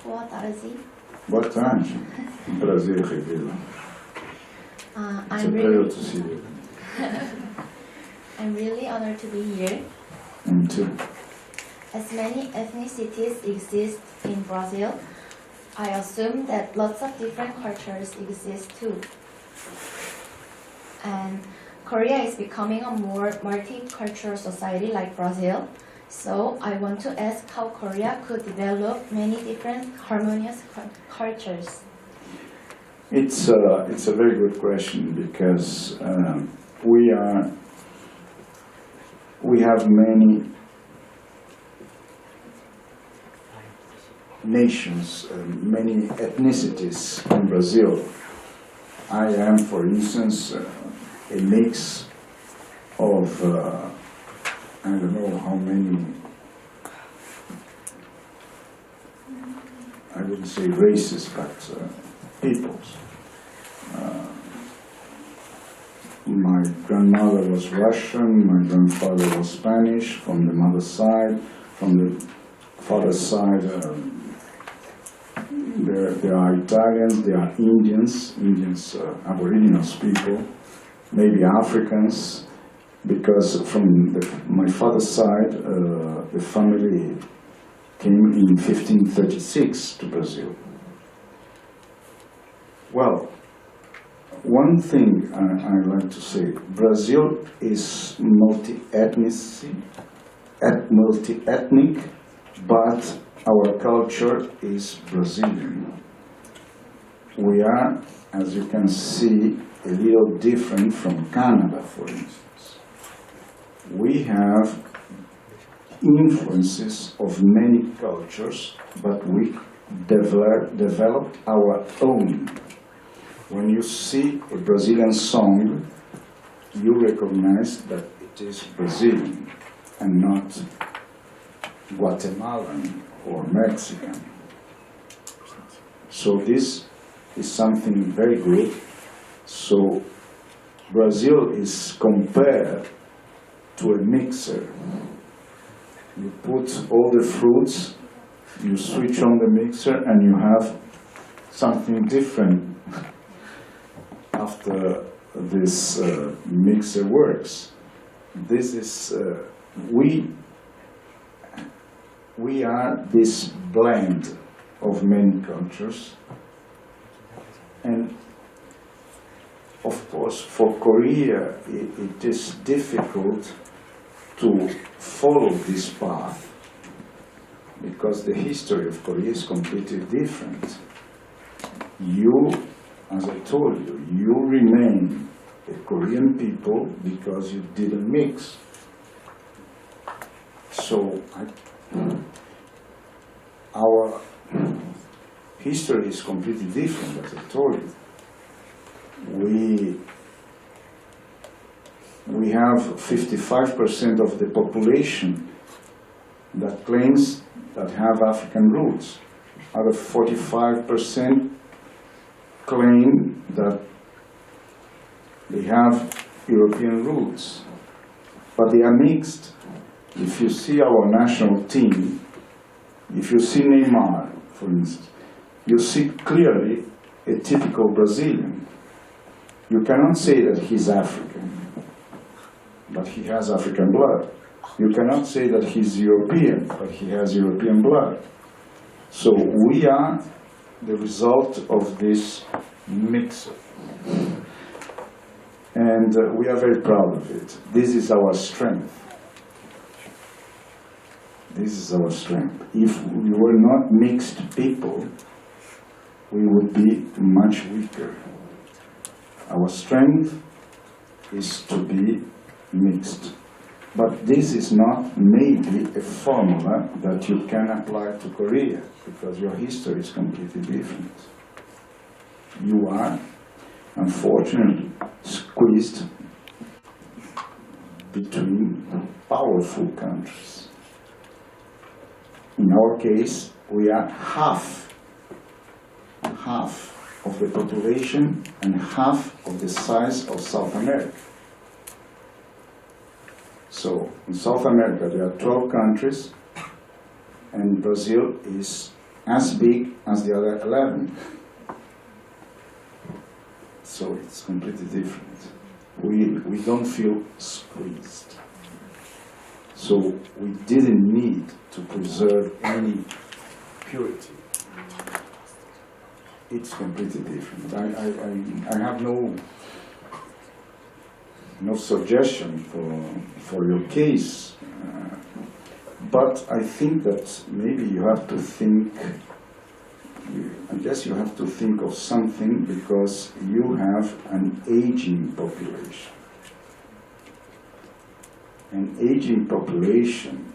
Boa tarde. Boa tarde. Um prazer revê-la. It's a pleasure to see you. I'm really honored to be here. Me too. As many ethnicities exist in Brazil, I assume that lots of different cultures exist too. And Korea is becoming a more multicultural society like Brazil. So I want to ask how Korea could develop many different harmonious cultures. It's a very good question because we have many nations, many ethnicities in Brazil. I am, for instance, a mix of I don't know how many, I wouldn't say races, but peoples. My grandmother was Russian, my grandfather was Spanish from the mother's side. From the father's side, there are Italians, there are Indians, Aboriginals people, maybe Africans, because from my father's side, the family came in 1536 to Brazil. Well, one thing I like to say, Brazil is multi-ethnic, but our culture is Brazilian. We are, as you can see, a little different from Canada, for instance. We have influences of many cultures, but we developed our own. When you see a Brazilian song, you recognize that it is Brazilian and not Guatemalan or Mexican. So this is something very good. So Brazil is compared to a mixer. You put all the fruits, you switch on the mixer, and you have something different after this mixer works. This is, we are this blend of many cultures, and of course for Korea it is difficult to follow this path because the history of Korea is completely different. You, as I told you, you remain a Korean people because you didn't mix. So our history is completely different, as I told you. We have 55% of the population that claims that have African roots. Out of 45% claim that they have European roots. But they are mixed. If you see our national team, if you see Neymar, for instance, you see clearly a typical Brazilian. You cannot say that he's African, but he has African blood. You cannot say that he's European, but he has European blood. So we are the result of this mix. And we are very proud of it. This is our strength. This is our strength. If we were not mixed people, we would be much weaker. Our strength is to be mixed. But this is not maybe a formula that you can apply to Korea, because your history is completely different. You are, unfortunately, squeezed between powerful countries. In our case, we are half of the population and half of the size of South America. So in South America there are 12 countries, and Brazil is as big as the other 11. So it's completely different. We don't feel squeezed. So we didn't need to preserve any purity. It's completely different. I have no suggestion for your case, but I think that maybe you have to think, I guess you have to think of something, because you have an aging population. An aging population,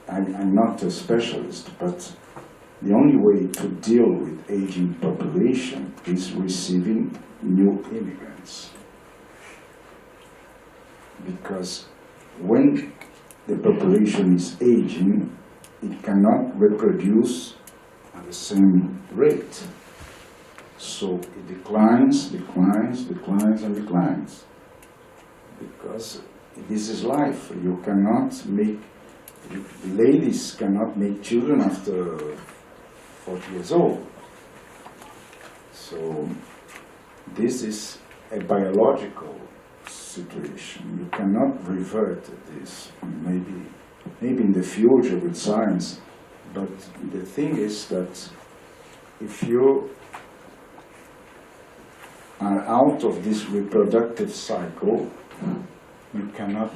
I'm not a specialist, but the only way to deal with aging population is receiving new immigrants. Because when the population is aging, it cannot reproduce at the same rate. So it declines, and declines. Because this is life. You cannot make, ladies cannot make children after 40 years old. So this is a biological situation. You cannot revert this. Maybe in the future with science, but the thing is that if you are out of this reproductive cycle, you cannot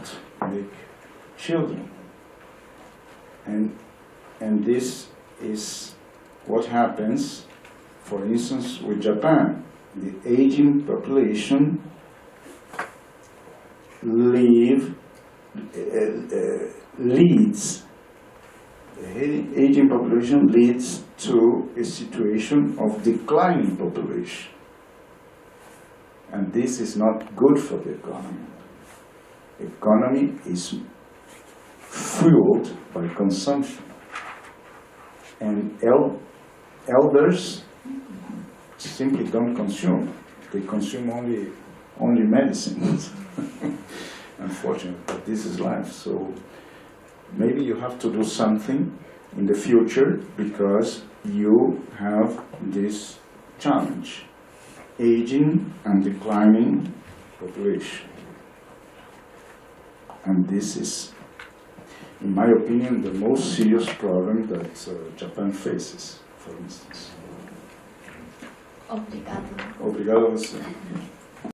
make children. And this is what happens, for instance, with Japan. The aging population leads, the aging population leads to a situation of declining population. And this is not good for the economy. Economy is fueled by consumption. And elders simply don't consume. They consume only medicines. Unfortunately, but this is life. So maybe you have to do something in the future, because you have this challenge: aging and declining population. And this is, in my opinion, the most serious problem that Japan faces, for instance. Obrigado. Obrigado a você.